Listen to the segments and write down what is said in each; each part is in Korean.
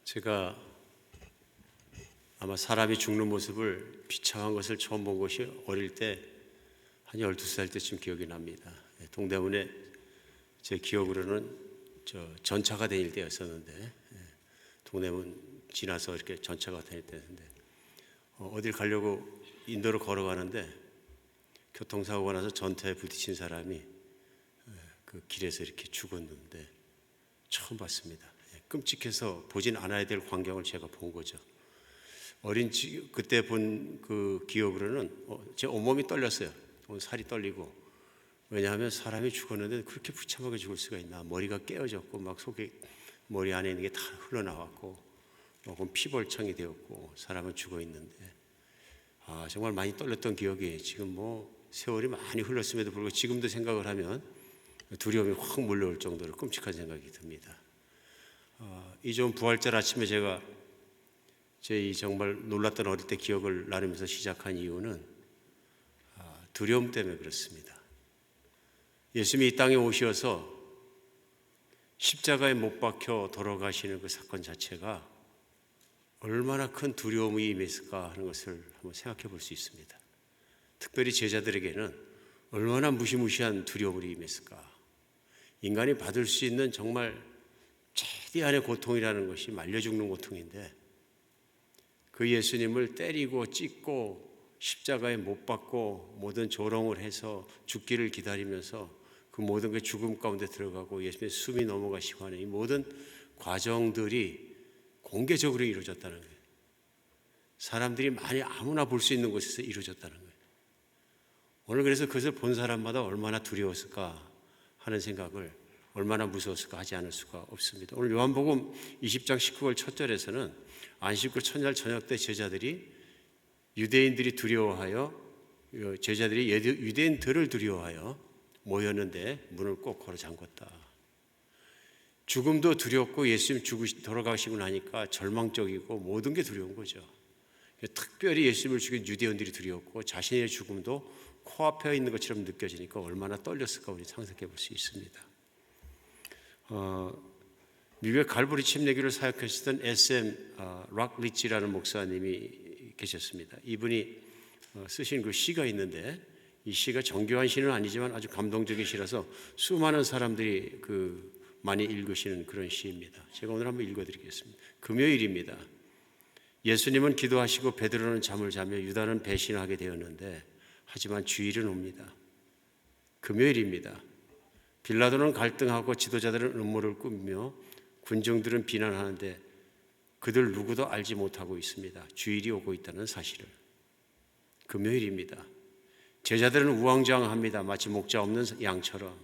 제가 아마 사람이 죽는 모습을 비참한 것을 처음 본 것이 어릴 때 한 12살 때쯤 기억이 납니다. 동대문에 제 기억으로는 전차가 다닐 때였었는데, 동대문 지나서 이렇게 전차가 다닐 때였는데, 어딜 가려고 인도로 걸어가는데 교통사고가 나서 전차에 부딪힌 사람이 그 길에서 이렇게 죽었는데 처음 봤습니다. 끔찍해서 보진 않아야 될 광경을 제가 본 거죠. 그때 본 그 기억으로는 제 온몸이 떨렸어요. 살이 떨리고. 왜냐하면 사람이 죽었는데 그렇게 비참하게 죽을 수가 있나. 머리가 깨어졌고 막 속에 머리 안에 있는 게 다 흘러나왔고 피벌창이 되었고 사람은 죽어 있는데 정말 많이 떨렸던 기억이 지금 세월이 많이 흘렀음에도 불구하고 지금도 생각을 하면 두려움이 확 몰려올 정도로 끔찍한 생각이 듭니다. 이 좋은 부활절 아침에 제가 이 정말 놀랐던 어릴 때 기억을 나누면서 시작한 이유는 두려움 때문에 그렇습니다. 예수님이 이 땅에 오셔서 십자가에 못 박혀 돌아가시는 그 사건 자체가 얼마나 큰 두려움이 임했을까 하는 것을 한번 생각해 볼 수 있습니다. 특별히 제자들에게는 얼마나 무시무시한 두려움이 임했을까. 인간이 받을 수 있는 정말 최대한의 고통이라는 것이 말려 죽는 고통인데 그 예수님을 때리고 찢고 십자가에 못 박고 모든 조롱을 해서 죽기를 기다리면서 그 모든 게 죽음 가운데 들어가고 예수님의 숨이 넘어가시고 하는 이 모든 과정들이 공개적으로 이루어졌다는 거예요. 사람들이 많이 아무나 볼 수 있는 곳에서 이루어졌다는 거예요. 오늘 그래서 그것을 본 사람마다 얼마나 두려웠을까 하는 생각을, 얼마나 무서웠을까 하지 않을 수가 없습니다. 오늘 요한복음 20장 19절 첫 절에서는 안식구 첫날 저녁 때 제자들이 유대인들이 두려워하여 유대인들을 두려워하여 모였는데 문을 꼭 걸어 잠궜다. 죽음도 두렵고 예수님 돌아가시고 나니까 절망적이고 모든 게 두려운 거죠. 특별히 예수님을 죽인 유대인들이 두려웠고 자신의 죽음도 코앞에 있는 것처럼 느껴지니까 얼마나 떨렸을까 우리 상상해 볼 수 있습니다. 미국의 갈보리 침례교를 사역하시던 SM 락리치라는 목사님이 계셨습니다. 이분이 쓰신 그 시가 있는데 이 시가 정교한 시는 아니지만 아주 감동적인 시라서 수많은 사람들이 많이 읽으시는 그런 시입니다. 제가 오늘 한번 읽어드리겠습니다. 금요일입니다. 예수님은 기도하시고 베드로는 잠을 자며 유다는 배신하게 되었는데 하지만 주일은 옵니다. 금요일입니다. 빌라도는 갈등하고 지도자들은 음모를 꾸미며 군중들은 비난하는데 그들 누구도 알지 못하고 있습니다. 주일이 오고 있다는 사실을. 금요일입니다. 제자들은 우왕좌왕합니다. 마치 목자 없는 양처럼.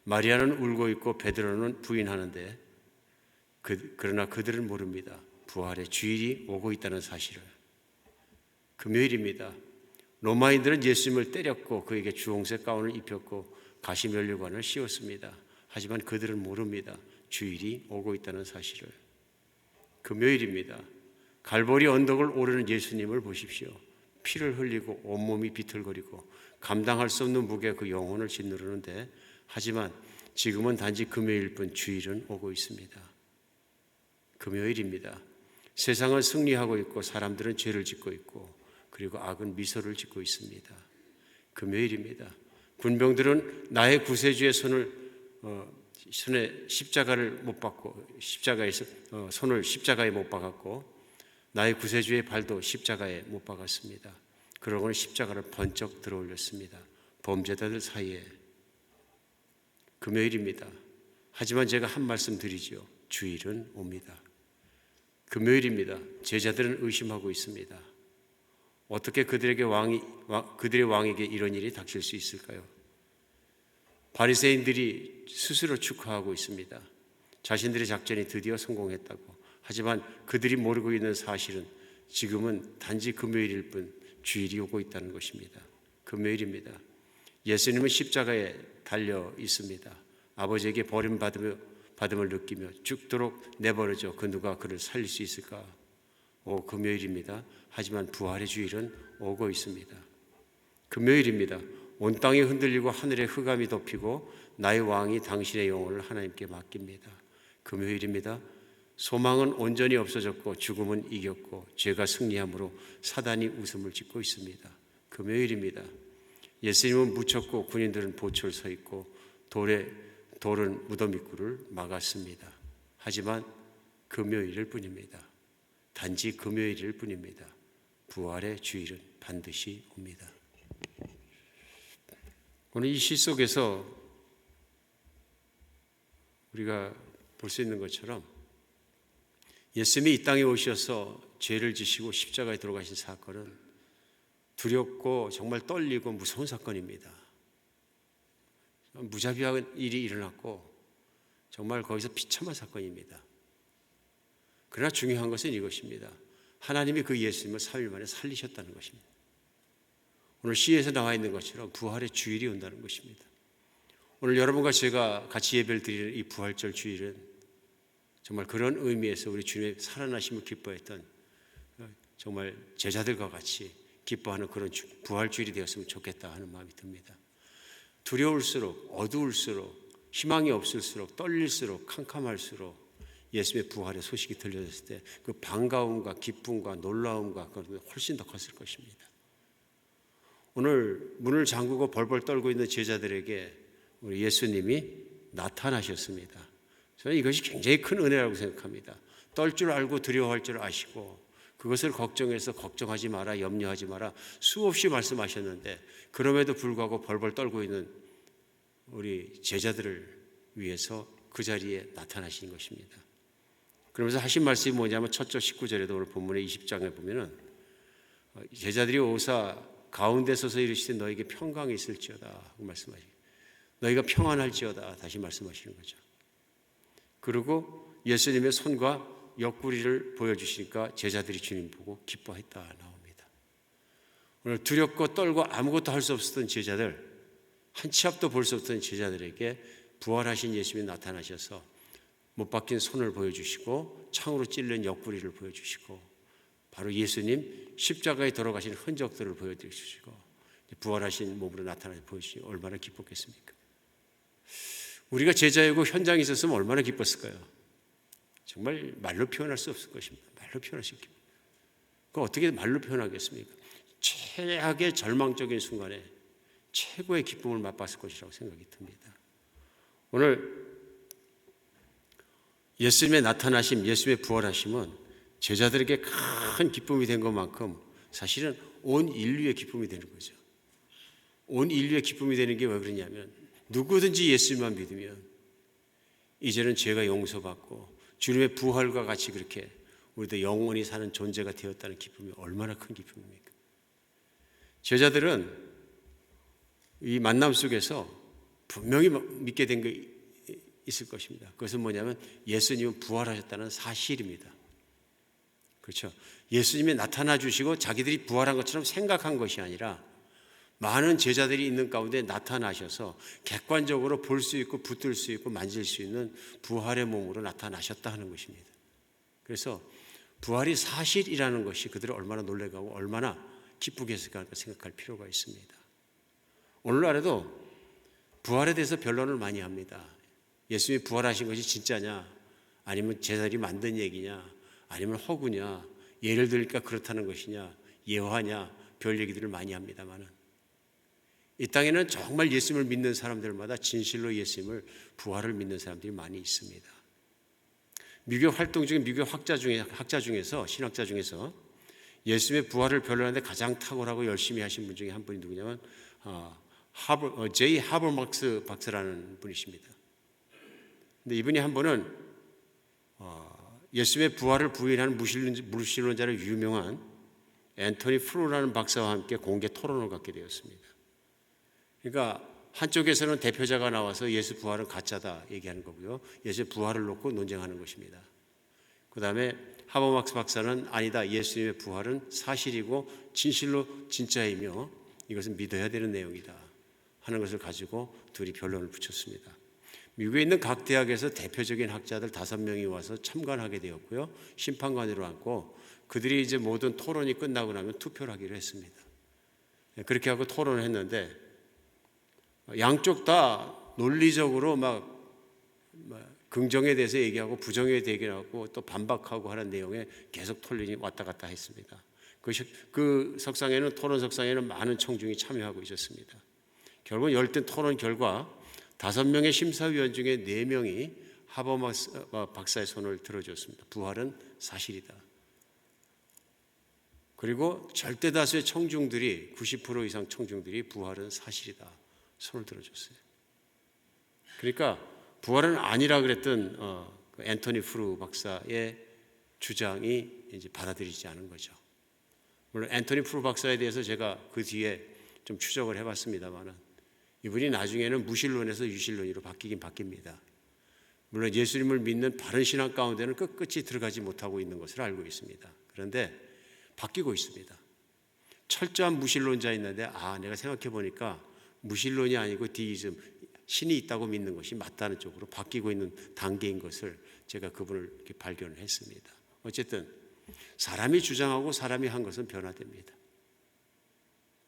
마리아는 울고 있고 베드로는 부인하는데 그러나 그들은 모릅니다. 부활의 주일이 오고 있다는 사실을. 금요일입니다. 로마인들은 예수님을 때렸고 그에게 주홍색 가운을 입혔고 가시면류관을 씌웠습니다. 하지만 그들은 모릅니다. 주일이 오고 있다는 사실을. 금요일입니다. 갈보리 언덕을 오르는 예수님을 보십시오. 피를 흘리고 온몸이 비틀거리고 감당할 수 없는 무게가 그 영혼을 짓누르는데 하지만 지금은 단지 금요일 뿐 주일은 오고 있습니다. 금요일입니다. 세상은 승리하고 있고 사람들은 죄를 짓고 있고 그리고 악은 미소를 짓고 있습니다. 금요일입니다. 군병들은 나의 구세주의 손에 십자가를 못 박고 손을 십자가에 못 박았고 나의 구세주의 발도 십자가에 못 박았습니다. 그러고는 십자가를 번쩍 들어 올렸습니다. 범죄자들 사이에. 금요일입니다. 하지만 제가 한 말씀 드리죠. 주일은 옵니다. 금요일입니다. 제자들은 의심하고 있습니다. 어떻게 그들의 왕에게 이런 일이 닥칠 수 있을까요? 바리새인들이 스스로 축하하고 있습니다. 자신들의 작전이 드디어 성공했다고. 하지만 그들이 모르고 있는 사실은 지금은 단지 금요일일 뿐 주일이 오고 있다는 것입니다. 금요일입니다. 예수님은 십자가에 달려 있습니다. 아버지에게 버림받음을 느끼며 죽도록 내버려져 그 누가 그를 살릴 수 있을까? 금요일입니다. 하지만 부활의 주일은 오고 있습니다. 금요일입니다. 온 땅이 흔들리고 하늘에 흑암이 덮이고 나의 왕이 당신의 영혼을 하나님께 맡깁니다. 금요일입니다. 소망은 온전히 없어졌고 죽음은 이겼고 죄가 승리함으로 사단이 웃음을 짓고 있습니다. 금요일입니다. 예수님은 묻혔고 군인들은 보초를 서 있고 돌은 무덤 입구를 막았습니다. 하지만 금요일일 뿐입니다. 단지 금요일일 뿐입니다. 부활의 주일은 반드시 옵니다. 오늘 이 시 속에서 우리가 볼 수 있는 것처럼 예수님이 이 땅에 오셔서 죄를 지시고 십자가에 들어가신 사건은 두렵고 정말 떨리고 무서운 사건입니다. 무자비한 일이 일어났고 정말 거기서 비참한 사건입니다. 그러나 중요한 것은 이것입니다. 하나님이 그 예수님을 3일 만에 살리셨다는 것입니다. 오늘 시에서 나와 있는 것처럼 부활의 주일이 온다는 것입니다. 오늘 여러분과 제가 같이 예배를 드리는 이 부활절 주일은 정말 그런 의미에서 우리 주님의 살아나심을 기뻐했던 정말 제자들과 같이 기뻐하는 그런 부활 주일이 되었으면 좋겠다 하는 마음이 듭니다. 두려울수록 어두울수록 희망이 없을수록 떨릴수록 캄캄할수록 예수님의 부활의 소식이 들려졌을 때 그 반가움과 기쁨과 놀라움과 그건 훨씬 더 컸을 것입니다. 오늘 문을 잠그고 벌벌 떨고 있는 제자들에게 우리 예수님이 나타나셨습니다. 저는 이것이 굉장히 큰 은혜라고 생각합니다. 떨 줄 알고 두려워할 줄 아시고 그것을 걱정해서 걱정하지 마라, 염려하지 마라 수없이 말씀하셨는데 그럼에도 불구하고 벌벌 떨고 있는 우리 제자들을 위해서 그 자리에 나타나신 것입니다. 그러면서 하신 말씀이 뭐냐면 첫 절 19절에도 오늘 본문의 20장에 보면은 제자들이 오사 가운데 서서 이르시되 너에게 평강이 있을지어다 그 말씀하시고 너희가 평안할지어다 다시 말씀하시는 거죠. 그리고 예수님의 손과 옆구리를 보여주시니까 제자들이 주님 보고 기뻐했다 나옵니다. 오늘 두렵고 떨고 아무것도 할 수 없었던 제자들, 한 치 앞도 볼 수 없던 제자들에게 부활하신 예수님이 나타나셔서 못 박힌 손을 보여주시고 창으로 찔린 옆구리를 보여주시고 바로 예수님 십자가에 돌아가신 흔적들을 보여주시고 부활하신 몸으로 나타나서 보여주시니 얼마나 기뻤겠습니까? 우리가 제자이고 현장에 있었으면 얼마나 기뻤을까요? 정말 말로 표현할 수 없을 것입니다. 말로 표현할 수 있겠습니까? 그거 어떻게 말로 표현하겠습니까? 최악의 절망적인 순간에 최고의 기쁨을 맛봤을 것이라고 생각이 듭니다. 오늘 예수님의 나타나심, 예수님의 부활하심은 제자들에게 큰 기쁨이 된 것만큼 사실은 온 인류의 기쁨이 되는 거죠. 온 인류의 기쁨이 되는 게 왜 그러냐면 누구든지 예수님만 믿으면 이제는 죄가 용서받고 주님의 부활과 같이 그렇게 우리도 영원히 사는 존재가 되었다는 기쁨이 얼마나 큰 기쁨입니까? 제자들은 이 만남 속에서 분명히 믿게 된 게 있을 것입니다. 그것은 뭐냐면 예수님은 부활하셨다는 사실입니다. 그렇죠? 예수님이 나타나 주시고 자기들이 부활한 것처럼 생각한 것이 아니라 많은 제자들이 있는 가운데 나타나셔서 객관적으로 볼 수 있고 붙들 수 있고 만질 수 있는 부활의 몸으로 나타나셨다 하는 것입니다. 그래서 부활이 사실이라는 것이 그들을 얼마나 놀라게 하고 얼마나 기쁘게 했을까 생각할 필요가 있습니다. 오늘날에도 부활에 대해서 변론을 많이 합니다. 예수님이 부활하신 것이 진짜냐 아니면 제자들이 만든 얘기냐 아니면 허구냐 예를 들니까 그렇다는 것이냐 예화냐 별 얘기들을 많이 합니다만은 이 땅에는 정말 예수님을 믿는 사람들마다 진실로 예수님을 부활을 믿는 사람들이 많이 있습니다. 미교 활동 중에 미교 학자 중에서 신학자 중에서 예수님의 부활을 변론하는데 가장 탁월하고 열심히 하신 분 중에 한 분이 누구냐면 제이 하버막스 박사라는 분이십니다. 근데 이분이 한 번은 예수님의 부활을 부인하는 무신론자로 유명한 앤토니 플로라는 박사와 함께 공개 토론을 갖게 되었습니다. 그러니까 한쪽에서는 대표자가 나와서 예수 부활은 가짜다 얘기하는 거고요. 예수의 부활을 놓고 논쟁하는 것입니다. 그 다음에 하버막스 박사는 아니다. 예수님의 부활은 사실이고 진실로 진짜이며 이것은 믿어야 되는 내용이다 하는 것을 가지고 둘이 변론을 붙였습니다. 미국에 있는 각 대학에서 대표적인 학자들 5명이 와서 참관하게 되었고요. 심판관으로 앉고 그들이 이제 모든 토론이 끝나고 나면 투표를 하기로 했습니다. 그렇게 하고 토론을 했는데 양쪽 다 논리적으로 막 긍정에 대해서 얘기하고 부정에 대해서 얘기하고 또 반박하고 하는 내용에 계속 토론이 왔다 갔다 했습니다. 그 석상에는, 토론 석상에는 많은 청중이 참여하고 있었습니다. 결국 열띤 토론 결과 5명의 심사위원 중에 4명이 하버마스 박사의 손을 들어줬습니다. 부활은 사실이다. 그리고 절대 다수의 청중들이, 90% 이상 청중들이 부활은 사실이다 손을 들어줬어요. 그러니까 부활은 아니라 그랬던 앤토니 프루 박사의 주장이 이제 받아들이지 않은 거죠. 물론 앤토니 프루 박사에 대해서 제가 그 뒤에 좀 추적을 해봤습니다만 이분이 나중에는 무신론에서 유신론으로 바뀌긴 바뀝니다. 물론 예수님을 믿는 바른 신앙 가운데는 끝끝이 들어가지 못하고 있는 것을 알고 있습니다. 그런데 바뀌고 있습니다. 철저한 무신론자였는데 내가 생각해 보니까 무신론이 아니고 디이즘, 신이 있다고 믿는 것이 맞다는 쪽으로 바뀌고 있는 단계인 것을 제가 그분을 이렇게 발견을 했습니다. 어쨌든 사람이 주장하고 사람이 한 것은 변화됩니다.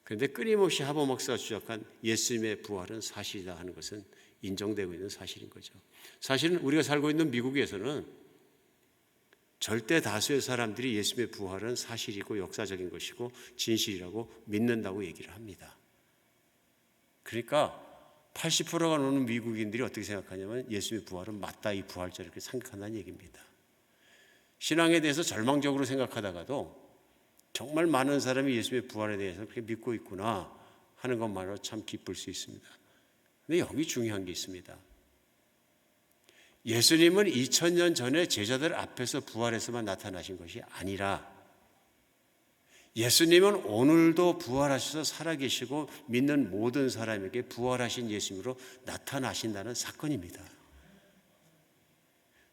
그런데 끊임없이 하버 목사가 주장한 예수님의 부활은 사실이다 하는 것은 인정되고 있는 사실인 거죠. 사실은 우리가 살고 있는 미국에서는 절대 다수의 사람들이 예수님의 부활은 사실이고 역사적인 것이고 진실이라고 믿는다고 얘기를 합니다. 그러니까 80%가 넘는 미국인들이 어떻게 생각하냐면 예수님의 부활은 맞다, 이 부활절 이렇게 생각한다는 얘기입니다. 신앙에 대해서 절망적으로 생각하다가도 정말 많은 사람이 예수님의 부활에 대해서 그렇게 믿고 있구나 하는 것만으로 참 기쁠 수 있습니다. 근데 여기 중요한 게 있습니다. 예수님은 2000년 전에 제자들 앞에서 부활해서만 나타나신 것이 아니라 예수님은 오늘도 부활하셔서 살아계시고 믿는 모든 사람에게 부활하신 예수님으로 나타나신다는 사건입니다.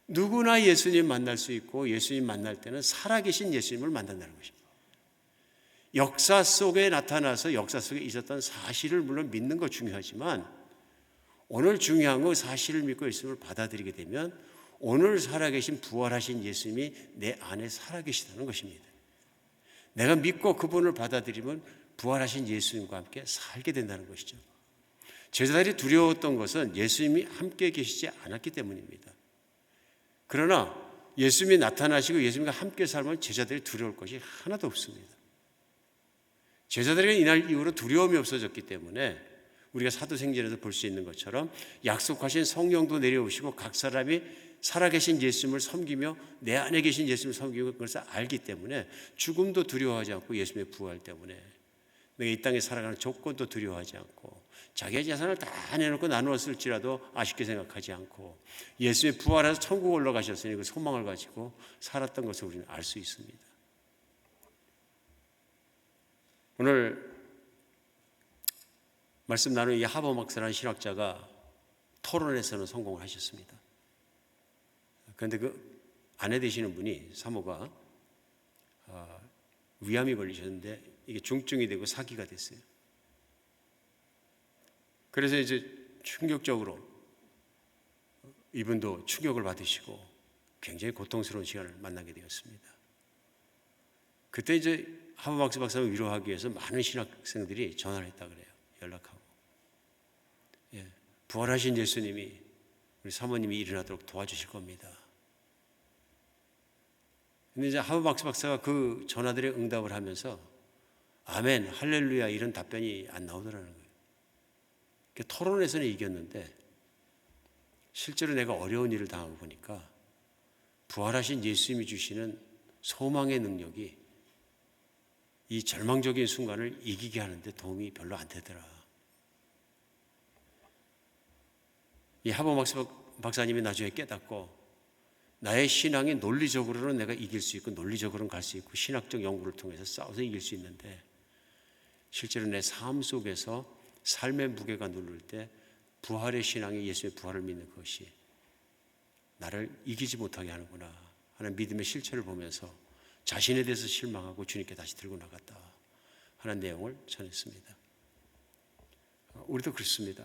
누구나 예수님 만날 수 있고 예수님 만날 때는 살아계신 예수님을 만난다는 것입니다. 역사 속에 나타나서 역사 속에 있었던 사실을 물론 믿는 거 중요하지만 오늘 중요한 건 사실을 믿고 예수님을 받아들이게 되면 오늘 살아계신 부활하신 예수님이 내 안에 살아계시다는 것입니다. 내가 믿고 그분을 받아들이면 부활하신 예수님과 함께 살게 된다는 것이죠. 제자들이 두려웠던 것은 예수님이 함께 계시지 않았기 때문입니다. 그러나 예수님이 나타나시고 예수님과 함께 살면 제자들이 두려울 것이 하나도 없습니다. 제자들에게 이날 이후로 두려움이 없어졌기 때문에 우리가 사도행전에서 볼 수 있는 것처럼 약속하신 성령도 내려오시고 각 사람이 살아계신 예수님을 섬기며 내 안에 계신 예수님을 섬기고 그것을 알기 때문에 죽음도 두려워하지 않고 예수님의 부활 때문에 내가 이 땅에 살아가는 조건도 두려워하지 않고 자기의 재산을 다 내놓고 나누었을지라도 아쉽게 생각하지 않고 예수님의 부활해서 천국 올라가셨으니 그 소망을 가지고 살았던 것을 우리는 알 수 있습니다. 오늘 말씀 나눈 이 하버 막스라는 신학자가 토론에서는 성공을 하셨습니다. 그런데 그 아내 되시는 분이 사모가 위암이 걸리셨는데 이게 중증이 되고 사기가 됐어요. 그래서 이제 충격적으로 이분도 충격을 받으시고 굉장히 고통스러운 시간을 만나게 되었습니다. 그때 이제 하버 막스 박사를 위로하기 위해서 많은 신학생들이 전화를 했다 그래요. 연락하고. 부활하신 예수님이 우리 사모님이 일어나도록 도와주실 겁니다. 근데 이제 하버 막스 박사가 그 전화들에 응답을 하면서 아멘, 할렐루야 이런 답변이 안 나오더라는 거예요. 그러니까 토론에서는 이겼는데 실제로 내가 어려운 일을 당하고 보니까 부활하신 예수님이 주시는 소망의 능력이 이 절망적인 순간을 이기게 하는데 도움이 별로 안 되더라. 이 하버 막스 박사님이 나중에 깨닫고 나의 신앙이 논리적으로는 내가 이길 수 있고 논리적으로는 갈 수 있고 신학적 연구를 통해서 싸워서 이길 수 있는데 실제로 내 삶 속에서 삶의 무게가 누를 때 부활의 신앙이 예수의 부활을 믿는 것이 나를 이기지 못하게 하는구나 하는 믿음의 실체를 보면서 자신에 대해서 실망하고 주님께 다시 들고 나갔다 하는 내용을 전했습니다. 우리도 그렇습니다.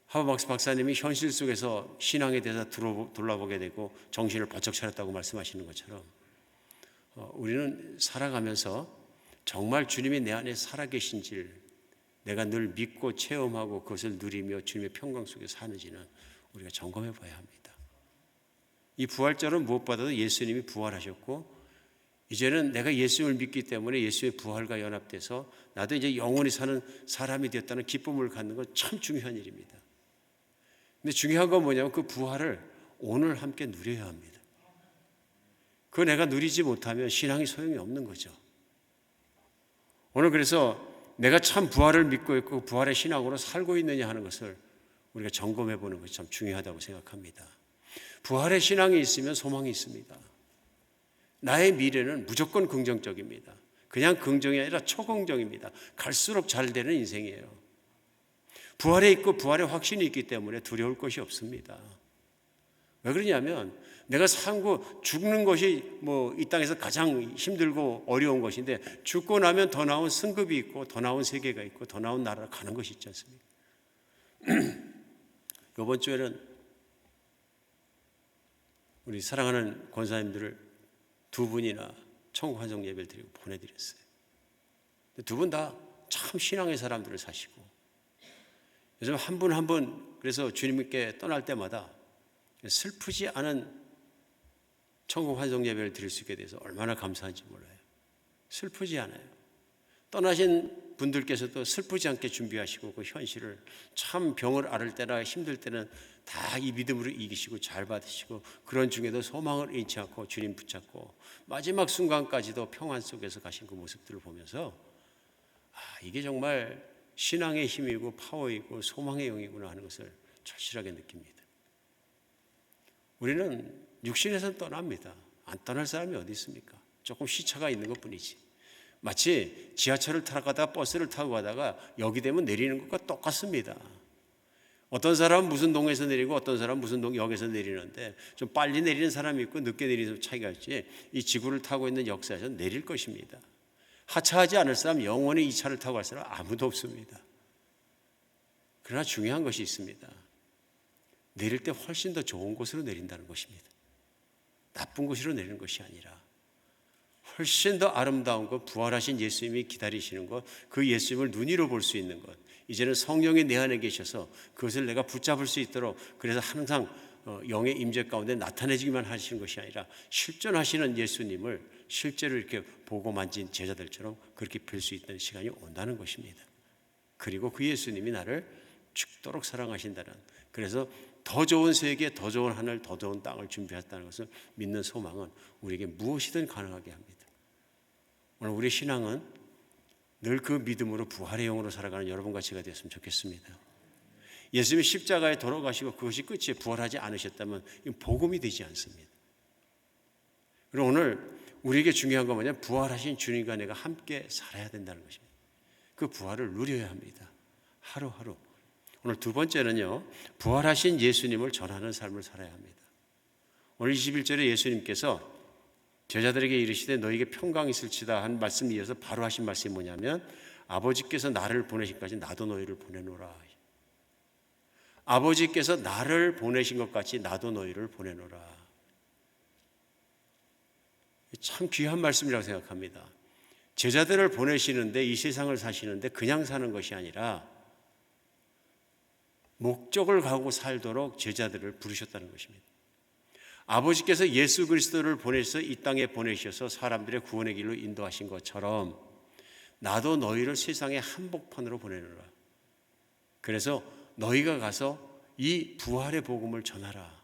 하버 막스 박사님이 현실 속에서 신앙에 대해서 돌아보게 되고 정신을 바짝 차렸다고 말씀하시는 것처럼 우리는 살아가면서 정말 주님이 내 안에 살아계신지를 내가 늘 믿고 체험하고 그것을 누리며 주님의 평강 속에 사는지는 우리가 점검해 봐야 합니다. 이 부활절은 무엇보다도 예수님이 부활하셨고 이제는 내가 예수님을 믿기 때문에 예수의 부활과 연합돼서 나도 이제 영원히 사는 사람이 되었다는 기쁨을 갖는 건 참 중요한 일입니다. 근데 중요한 건 뭐냐면 그 부활을 오늘 함께 누려야 합니다. 그거 내가 누리지 못하면 신앙이 소용이 없는 거죠. 오늘 그래서 내가 참 부활을 믿고 있고 부활의 신앙으로 살고 있느냐 하는 것을 우리가 점검해 보는 것이 참 중요하다고 생각합니다. 부활의 신앙이 있으면 소망이 있습니다. 나의 미래는 무조건 긍정적입니다. 그냥 긍정이 아니라 초긍정입니다. 갈수록 잘 되는 인생이에요. 부활에 있고 부활의 확신이 있기 때문에 두려울 것이 없습니다. 왜 그러냐면 내가 살고 죽는 것이 이 땅에서 가장 힘들고 어려운 것인데 죽고 나면 더 나은 승급이 있고 더 나은 세계가 있고 더 나은 나라로 가는 것이 있지 않습니까? 이번 주에는 우리 사랑하는 권사님들을 두 분이나 천국 환송 예배를 드리고 보내드렸어요. 두 분 다 참 신앙의 사람들을 사시고 요즘 한 분 한 분 그래서 주님께 떠날 때마다 슬프지 않은 천국 환송 예배를 드릴 수 있게 돼서 얼마나 감사한지 몰라요. 슬프지 않아요. 떠나신 분들께서도 슬프지 않게 준비하시고 그 현실을 참 병을 앓을 때나 힘들 때는 다 이 믿음으로 이기시고 잘 받으시고 그런 중에도 소망을 잃지 않고 주님 붙잡고 마지막 순간까지도 평안 속에서 가신 그 모습들을 보면서 이게 정말 신앙의 힘이고 파워이고 소망의 영이구나 하는 것을 절실하게 느낍니다. 우리는 육신에서는 떠납니다. 안 떠날 사람이 어디 있습니까? 조금 시차가 있는 것뿐이지. 마치 지하철을 타고 가다가 버스를 타고 가다가 여기 되면 내리는 것과 똑같습니다. 어떤 사람은 무슨 동에서 내리고 어떤 사람은 무슨 역에서 내리는데 좀 빨리 내리는 사람이 있고 늦게 내리는 차이가 있지 이 지구를 타고 있는 역사에서 내릴 것입니다. 하차하지 않을 사람 영원히 이 차를 타고 갈 사람 아무도 없습니다. 그러나 중요한 것이 있습니다. 내릴 때 훨씬 더 좋은 곳으로 내린다는 것입니다. 나쁜 곳으로 내리는 것이 아니라 훨씬 더 아름다운 것, 부활하신 예수님이 기다리시는 것, 그 예수님을 눈으로 볼 수 있는 것, 이제는 성령이 내 안에 계셔서 그것을 내가 붙잡을 수 있도록 그래서 항상 영의 임재 가운데 나타내지기만 하시는 것이 아니라 실존하시는 예수님을 실제로 이렇게 보고 만진 제자들처럼 그렇게 뵐 수 있는 시간이 온다는 것입니다. 그리고 그 예수님이 나를 죽도록 사랑하신다는, 그래서 더 좋은 세계, 더 좋은 하늘, 더 좋은 땅을 준비했다는 것을 믿는 소망은 우리에게 무엇이든 가능하게 합니다. 오늘 우리 신앙은 늘 그 믿음으로 부활의 영으로 살아가는 여러분과 제가 되었으면 좋겠습니다. 예수님이 십자가에 돌아가시고 그것이 끝이에요. 부활하지 않으셨다면 이건 복음이 되지 않습니다. 그리고 오늘 우리에게 중요한 건 뭐냐면 부활하신 주님과 내가 함께 살아야 된다는 것입니다. 그 부활을 누려야 합니다. 하루하루. 오늘 두 번째는요, 부활하신 예수님을 전하는 삶을 살아야 합니다. 오늘 21절에 예수님께서 제자들에게 이르시되 너에게 평강이 있을지다 한 말씀 이어서 바로 하신 말씀이 뭐냐면 아버지께서 나를 보내신까지 나도 너희를 보내노라. 아버지께서 나를 보내신 것 같이 나도 너희를 보내노라. 참 귀한 말씀이라고 생각합니다. 제자들을 보내시는데 이 세상을 사시는데 그냥 사는 것이 아니라 목적을 가고 살도록 제자들을 부르셨다는 것입니다. 아버지께서 예수 그리스도를 보내셔서 이 땅에 보내셔서 사람들의 구원의 길로 인도하신 것처럼 나도 너희를 세상의 한복판으로 보내노라. 그래서 너희가 가서 이 부활의 복음을 전하라.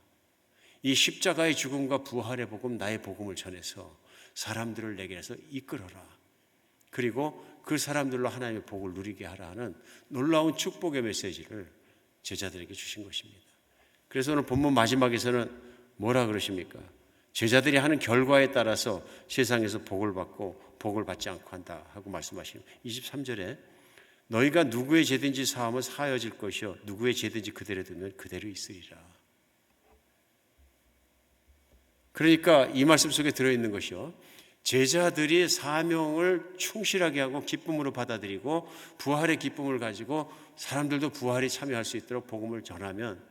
이 십자가의 죽음과 부활의 복음, 나의 복음을 전해서 사람들을 내게서 이끌어라. 그리고 그 사람들로 하나님의 복을 누리게 하라는 놀라운 축복의 메시지를 제자들에게 주신 것입니다. 그래서 오늘 본문 마지막에서는 뭐라 그러십니까? 제자들이 하는 결과에 따라서 세상에서 복을 받고 복을 받지 않고 한다 하고 말씀하시는 23절에 너희가 누구의 죄든지 사하면 사하여질 것이요 누구의 죄든지 그대로 두면 그대로 있으리라. 그러니까 이 말씀 속에 들어있는 것이요, 제자들이 사명을 충실하게 하고 기쁨으로 받아들이고 부활의 기쁨을 가지고 사람들도 부활에 참여할 수 있도록 복음을 전하면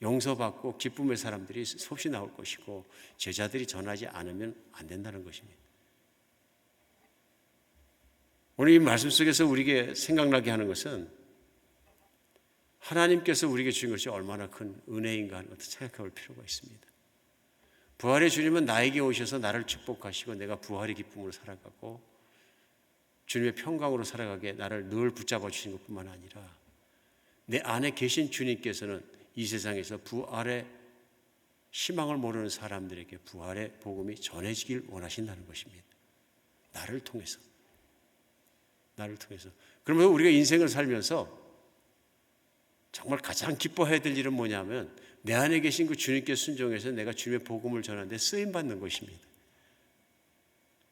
용서받고 기쁨의 사람들이 섭씨 나올 것이고 제자들이 전하지 않으면 안 된다는 것입니다. 오늘 이 말씀 속에서 우리에게 생각나게 하는 것은 하나님께서 우리에게 주신 것이 얼마나 큰 은혜인가 하는 것을 생각해 볼 필요가 있습니다. 부활의 주님은 나에게 오셔서 나를 축복하시고 내가 부활의 기쁨으로 살아가고 주님의 평강으로 살아가게 나를 늘 붙잡아 주신 것뿐만 아니라 내 안에 계신 주님께서는 이 세상에서 부활의 희망을 모르는 사람들에게 부활의 복음이 전해지길 원하신다는 것입니다. 나를 통해서. 그러면 우리가 인생을 살면서 정말 가장 기뻐해야 될 일은 뭐냐면 내 안에 계신 그 주님께 순종해서 내가 주님의 복음을 전하는데 쓰임받는 것입니다.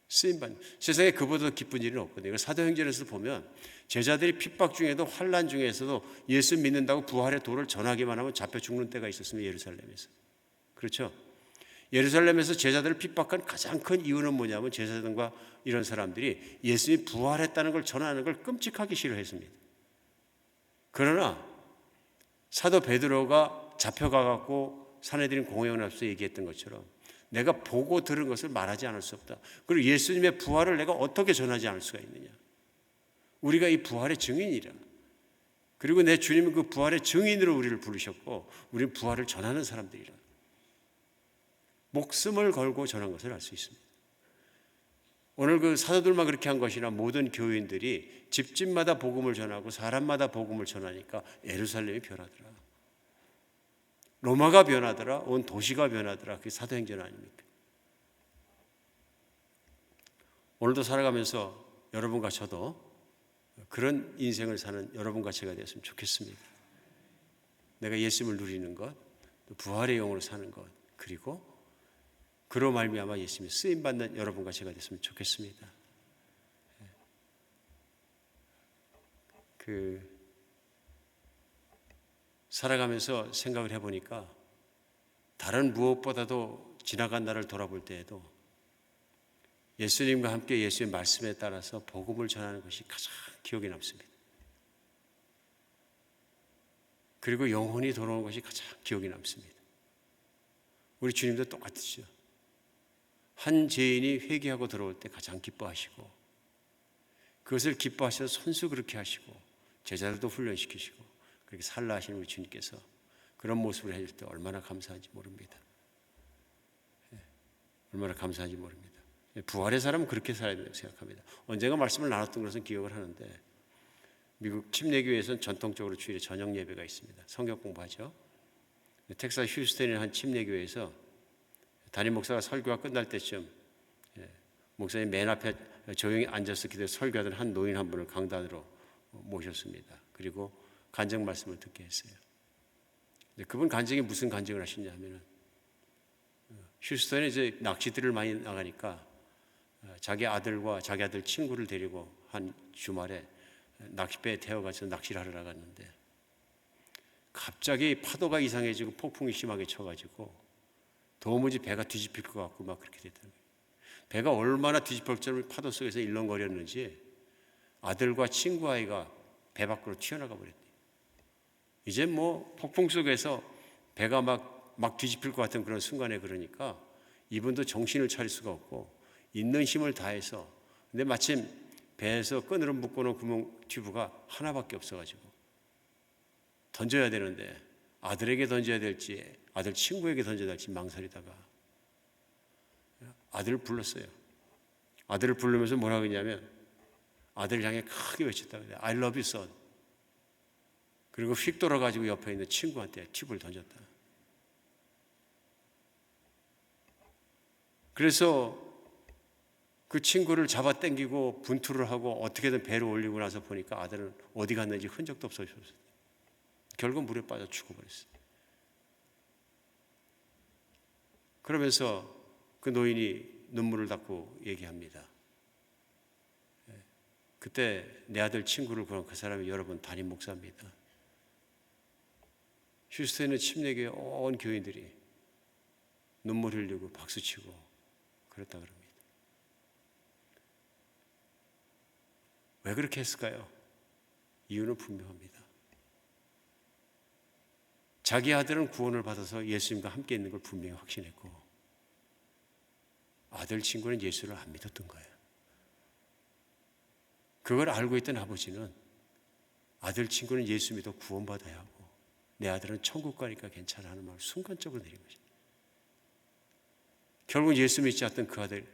세상에 그보다 기쁜 일은 없거든요. 사도행전에서 보면 제자들이 핍박 중에도 환난 중에서도 예수 믿는다고 부활의 도를 전하기만 하면 잡혀 죽는 때가 있었습니다. 예루살렘에서. 그렇죠? 예루살렘에서 제자들을 핍박한 가장 큰 이유는 뭐냐면 제자들과 이런 사람들이 예수님이 부활했다는 걸 전하는 걸 끔찍하게 싫어했습니다. 그러나 사도 베드로가 잡혀가갖고 산헤드린 공회원 앞에서 얘기했던 것처럼 내가 보고 들은 것을 말하지 않을 수 없다. 그리고 예수님의 부활을 내가 어떻게 전하지 않을 수가 있느냐. 우리가 이 부활의 증인이라. 그리고 내 주님은 그 부활의 증인으로 우리를 부르셨고 우리는 부활을 전하는 사람들이라. 목숨을 걸고 전한 것을 알 수 있습니다. 오늘 그 사도들만 그렇게 한 것이나 모든 교인들이 집집마다 복음을 전하고 사람마다 복음을 전하니까 예루살렘이 변하더라. 로마가 변하더라. 온 도시가 변하더라. 그게 사도행전 아닙니까? 오늘도 살아가면서 여러분과 저도 그런 인생을 사는 여러분과 제가 되었으면 좋겠습니다. 내가 예수님을 누리는 것, 또 부활의 영으로 사는 것, 그리고 그로 말미암아 예수님이 쓰임받는 여러분과 제가 됐으면 좋겠습니다. 살아가면서 생각을 해보니까 다른 무엇보다도 지나간 날을 돌아볼 때에도 예수님과 함께 예수의 말씀에 따라서 복음을 전하는 것이 가장 기억에 남습니다. 그리고 영혼이 돌아오는 것이 가장 기억에 남습니다. 우리 주님도 똑같으시죠. 한 죄인이 회개하고 들어올 때 가장 기뻐하시고 그것을 기뻐하셔서 손수 그렇게 하시고 제자들도 훈련시키시고 그렇게 살라 하시는 우리 주님께서 그런 모습을 해줄 때 얼마나 감사한지 모릅니다. 얼마나 감사한지 모릅니다. 부활의 사람은 그렇게 살아야 된다고 생각합니다. 언젠가 말씀을 나눴던 것은 기억을 하는데 미국 침례교회에서는 전통적으로 주일에 저녁 예배가 있습니다. 성경 공부하죠. 텍사스 휴스턴의 한 침례교회에서 담임 목사가 설교가 끝날 때쯤 목사님 맨 앞에 조용히 앉아서 기도해 설교하던 한 노인 한 분을 강단으로 모셨습니다. 그리고 간증 말씀을 듣게 했어요. 그분 간증이 무슨 간증을 하시냐 하면은 휴스턴에 이제 낚시들을 많이 나가니까 자기 아들과 자기 아들 친구를 데리고 한 주말에 낚싯배에 태워가서 낚시를 하러 나갔는데 갑자기 파도가 이상해지고 폭풍이 심하게 쳐가지고 도무지 배가 뒤집힐 것 같고 막 그렇게 됐다는 거예요. 배가 얼마나 뒤집힐 줄 파도 속에서 일렁거렸는지 아들과 친구 아이가 배 밖으로 튀어나가 버렸대요. 이제 뭐 폭풍 속에서 배가 막 뒤집힐 것 같은 그런 순간에 그러니까 이분도 정신을 차릴 수가 없고 있는 힘을 다해서 근데 마침 배에서 끈으로 묶어놓은 구멍 튜브가 하나밖에 없어가지고 던져야 되는데 아들에게 던져야 될지 아들 친구에게 던져야 될지 망설이다가 아들을 불렀어요. 아들을 부르면서 뭐라고 했냐면 아들을 향해 크게 외쳤다고 해요. I love you son. 그리고 휙 돌아가지고 옆에 있는 친구한테 튜브를 던졌다. 그래서 그 친구를 잡아 당기고 분투를 하고 어떻게든 배로 올리고 나서 보니까 아들은 어디 갔는지 흔적도 없어졌어요. 결국 물에 빠져 죽어버렸어요. 그러면서 그 노인이 눈물을 닦고 얘기합니다. 그때 내 아들 친구를 구한 그 사람이 여러분 담임 목사입니다. 휴스턴의 침례교회 온 교인들이 눈물 흘리고 박수치고 그랬다 그럽니다. 왜 그렇게 했을까요? 이유는 분명합니다. 자기 아들은 구원을 받아서 예수님과 함께 있는 걸 분명히 확신했고 아들 친구는 예수를 안 믿었던 거예요. 그걸 알고 있던 아버지는 아들 친구는 예수 믿어 구원받아야 하고 내 아들은 천국 가니까 괜찮아 하는 말을 순간적으로 내린 것입니다. 결국 예수 믿지 않던 그 아들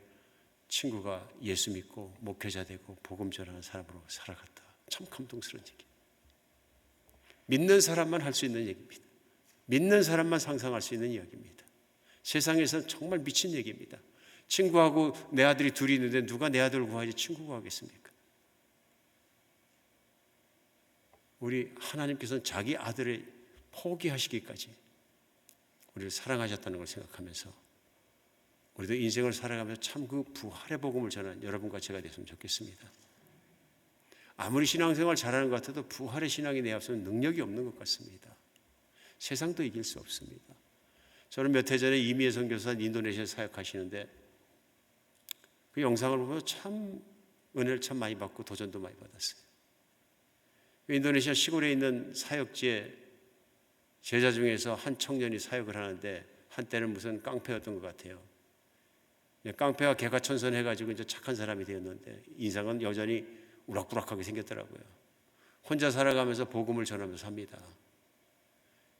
친구가 예수 믿고 목회자 되고 복음 전하는 사람으로 살아갔다. 참 감동스러운 얘기. 믿는 사람만 할 수 있는 얘기입니다. 믿는 사람만 상상할 수 있는 이야기입니다. 세상에서는 정말 미친 얘기입니다. 친구하고 내 아들이 둘이 있는데 누가 내 아들을 구하지 친구 구하겠습니까? 우리 하나님께서는 자기 아들을 포기하시기까지 우리를 사랑하셨다는 걸 생각하면서 우리도 인생을 살아가면서 참 그 부활의 복음을 전하는 여러분과 제가 됐으면 좋겠습니다. 아무리 신앙생활 잘하는 것 같아도 부활의 신앙이 내 앞서는 능력이 없는 것 같습니다. 세상도 이길 수 없습니다. 저는 몇 해 전에 이미혜 선교사 인도네시아 사역하시는데 그 영상을 보면 참 은혜를 참 많이 받고 도전도 많이 받았어요. 인도네시아 시골에 있는 사역지에 제자 중에서 한 청년이 사역을 하는데 한때는 무슨 깡패였던 것 같아요. 깡패가 개가천선해가지고 이제 착한 사람이 되었는데 인상은 여전히 우락부락하게 생겼더라고요. 혼자 살아가면서 복음을 전하면서 삽니다.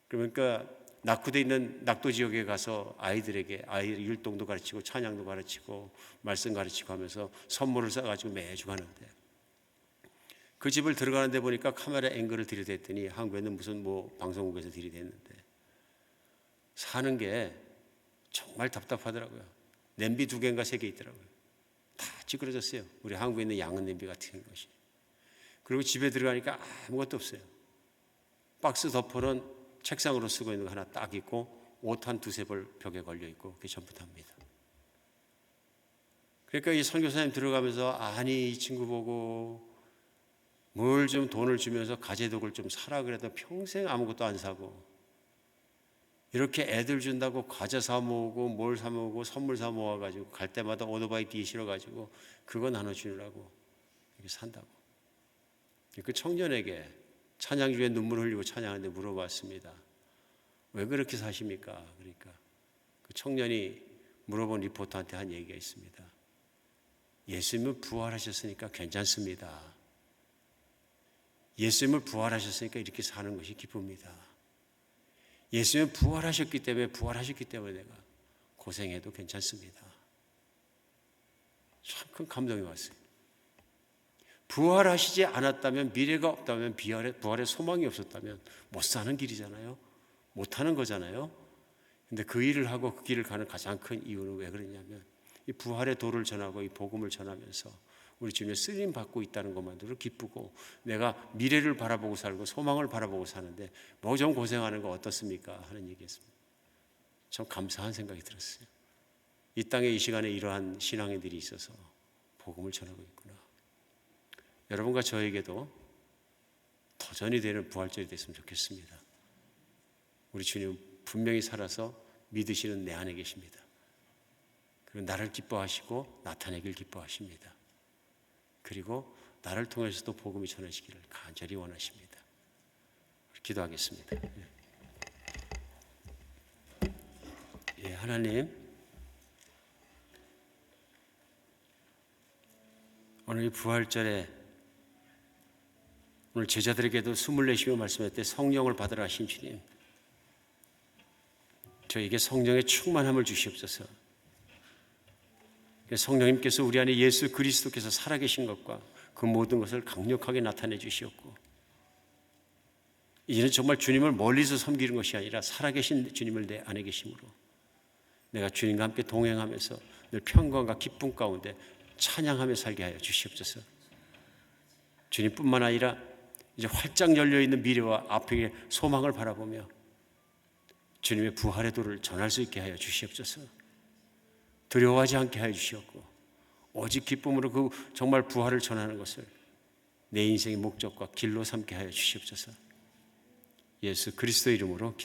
그러니까 낙후돼 있는 낙도 지역에 가서 아이들에게 아이들 율동도 가르치고 찬양도 가르치고 말씀 가르치고 하면서 선물을 싸가지고 매주 가는데 그 집을 들어가는데 보니까 카메라 앵글을 들이댔더니 한국에는 무슨 방송국에서 들이댔는데 사는 게 정말 답답하더라고요. 냄비 2개인가 3개 있더라고요. 다 찌그러졌어요. 우리 한국에 있는 양은 냄비 같은 것이. 그리고 집에 들어가니까 아무것도 없어요. 박스 덮어는 책상으로 쓰고 있는 거 하나 딱 있고 옷 한 2-3벌 벽에 걸려 있고 그게 전부 다입니다. 그러니까 이 선교사님 들어가면서 아니 이 친구 보고 뭘 좀 돈을 주면서 가재독을 좀 사라 그래도 평생 아무것도 안 사고 이렇게 애들 준다고 과자 사 모으고 뭘 사 모으고 선물 사 모아가지고 갈 때마다 오토바이 뒤에 실어가지고 그거 나눠주느라고 이렇게 산다고. 그 청년에게 찬양 중에 눈물 흘리고 찬양하는데 물어봤습니다. 왜 그렇게 사십니까? 그러니까 그 청년이 물어본 리포터한테 한 얘기가 있습니다. 예수님은 부활하셨으니까 괜찮습니다. 예수님을 부활하셨으니까 이렇게 사는 것이 기쁩니다. 예수님은 부활하셨기 때문에 내가 고생해도 괜찮습니다. 참 큰 감동이 왔어요. 부활하시지 않았다면, 미래가 없다면, 부활의 소망이 없었다면 못 사는 길이잖아요. 못 하는 거잖아요. 근데 그 일을 하고 그 길을 가는 가장 큰 이유는 왜 그러냐면 이 부활의 도를 전하고 이 복음을 전하면서 우리 주님의 쓰임 받고 있다는 것만으로 기쁘고 내가 미래를 바라보고 살고 소망을 바라보고 사는데 뭐 좀 고생하는 거 어떻습니까? 하는 얘기였습니다. 참 감사한 생각이 들었어요. 이 땅에 이 시간에 이러한 신앙인들이 있어서 복음을 전하고 있구나. 여러분과 저에게도 도전이 되는 부활절이 됐으면 좋겠습니다. 우리 주님 분명히 살아서 믿으시는 내 안에 계십니다. 그리고 나를 기뻐하시고 나타내길 기뻐하십니다. 그리고 나를 통해서도 복음이 전해지기를 간절히 원하십니다. 기도하겠습니다. 예, 하나님, 오늘 이 부활절에 오늘 제자들에게도 숨을 내쉬며 말씀할 때 성령을 받으라 하신 주님, 저에게 성령의 충만함을 주시옵소서. 성령님께서 우리 안에 예수 그리스도께서 살아계신 것과 그 모든 것을 강력하게 나타내 주시옵고 이제는 정말 주님을 멀리서 섬기는 것이 아니라 살아계신 주님을 내 안에 계심으로 내가 주님과 함께 동행하면서 늘 평강과 기쁨 가운데 찬양하며 살게 하여 주시옵소서. 주님뿐만 아니라 이제 활짝 열려있는 미래와 앞의 소망을 바라보며 주님의 부활의 도를 전할 수 있게 하여 주시옵소서. 두려워하지 않게 하여 주시옵고 오직 기쁨으로 그 정말 부활을 전하는 것을 내 인생의 목적과 길로 삼게 하여 주시옵소서. 예수 그리스도 이름으로 기도합니다.